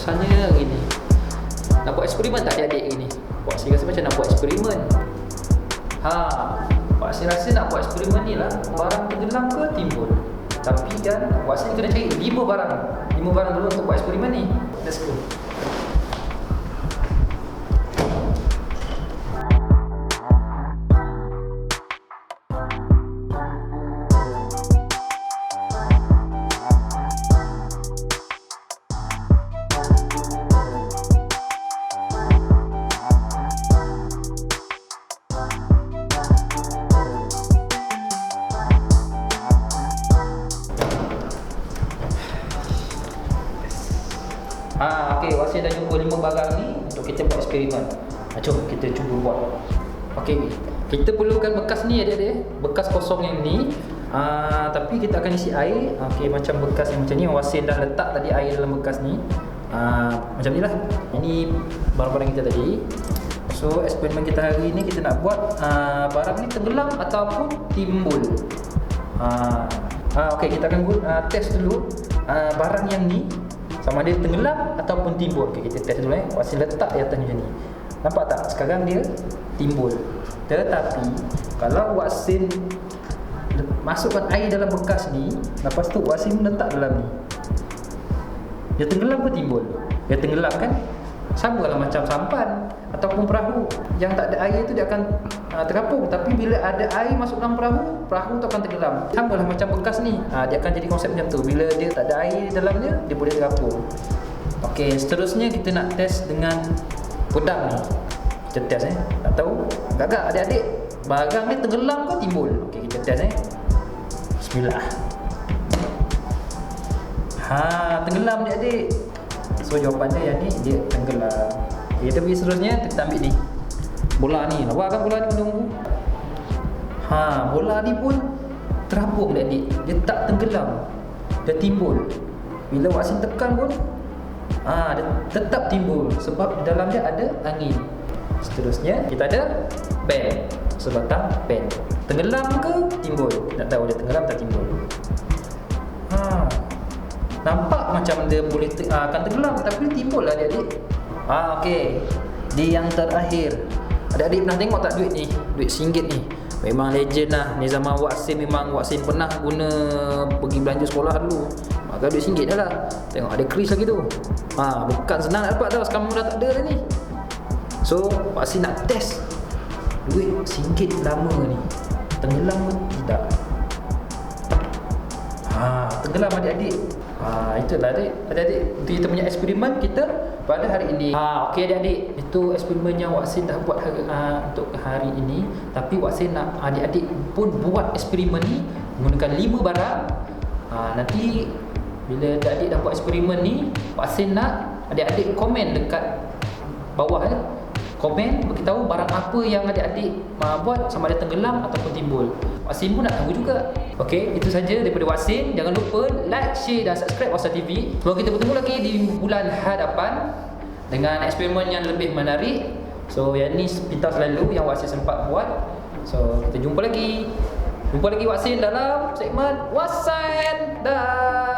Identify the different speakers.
Speaker 1: Rasanya gini, nak buat eksperimen tak adik-adik ni? Wak Sin rasa macam nak buat eksperimen. Wak Sin rasa nak buat eksperimen ni lah, barang tenggelam ke timbul. Tapi kan Wak Sin kena cari 5 barang dulu untuk buat eksperimen ni. Let's go. Okey, Wak Sin dah jumpa 5 barang ni untuk kita buat eksperimen. Jom kita cuba buat. Okey, kita perlukan bekas ni adik-adik, bekas kosong yang ni. Tapi kita akan isi air. Okey, macam bekas yang macam ni, Wak Sin dah letak tadi air dalam bekas ni. Macam ni lah. Ini barang-barang kita tadi. So, eksperimen kita hari ni kita nak buat barang ni tenggelam ataupun timbul. Okey, kita akan test dulu barang yang ni sama dia tenggelam ataupun timbul. Okay, kita test dulu Wak Sin letak di atas macam ni. Nampak tak? Sekarang dia timbul. Tetapi kalau Wak Sin masukkan air dalam bekas ni, lepas tu Wak Sin letak dalam ni, dia tenggelam ke timbul? Dia tenggelam kan? Sama lah macam sampan ataupun perahu. Yang tak ada air tu dia akan terapung. Tapi bila ada air masuk dalam perahu, perahu tu akan tenggelam. Sama lah macam bekas ni, dia akan jadi konsep macam tu. Bila dia tak ada air dalamnya, dia boleh terapung. Okey, seterusnya kita nak test dengan pedang ni. Kita test tak tahu gagak adik-adik, barang ni tenggelam ke timbul? Okey, kita test Bismillah. Tenggelam adik-adik. So jawapannya yang ni dia tenggelam. Okay, kita pergi seterusnya, kita ambil ni bola ni. Nampak kan bola ni menunggu? Bola ni pun terapung adik-adik. Dia tak tenggelam, dia timbul. Bila Wak Sin tekan pun dia tetap timbul sebab di dalam dia ada angin. Seterusnya kita ada pen, sebatang pen. Tenggelam ke timbul? Tak tahu dia tenggelam tak timbul. Nampak macam dia boleh akan tenggelam, tapi timbul lah adik-adik. Okey, di yang terakhir, adik-adik pernah tengok tak duit ni? Duit RM1 ni memang legend lah. Ni zaman Wak Sin, memang Wak Sin pernah guna pergi belanja sekolah dulu. Maka duit RM1 dah lah. Tengok ada kris lagi tu. Bukan senang nak dapat tau, sekarang dah tak ada dah ni. So Wak Sin nak test duit RM1 lama ni tenggelam ke tidak. Tenggelam adik-adik. Itulah adik-adik, itu kita punya eksperimen kita pada hari ini. Okey adik-adik, itu eksperimen yang Wak Sin dah buat untuk hari ini. Tapi Wak Sin nak adik-adik pun buat eksperimen ni menggunakan 5 barang. Nanti bila adik-adik dah buat eksperimen ni, Wak Sin nak adik-adik komen dekat bawah komen beritahu barang apa yang adik-adik buat, sama ada tenggelam ataupun timbul. Wak Sin pun nak tahu juga. Okey, itu saja daripada Wak Sin. Jangan lupa like, share dan subscribe Wak Sin TV. Semoga kita bertemu lagi di bulan hadapan dengan eksperimen yang lebih menarik. So yang ni pintas selalu yang Wak Sin sempat buat. So kita jumpa lagi Wak Sin dalam segmen Wak Sin. Dah.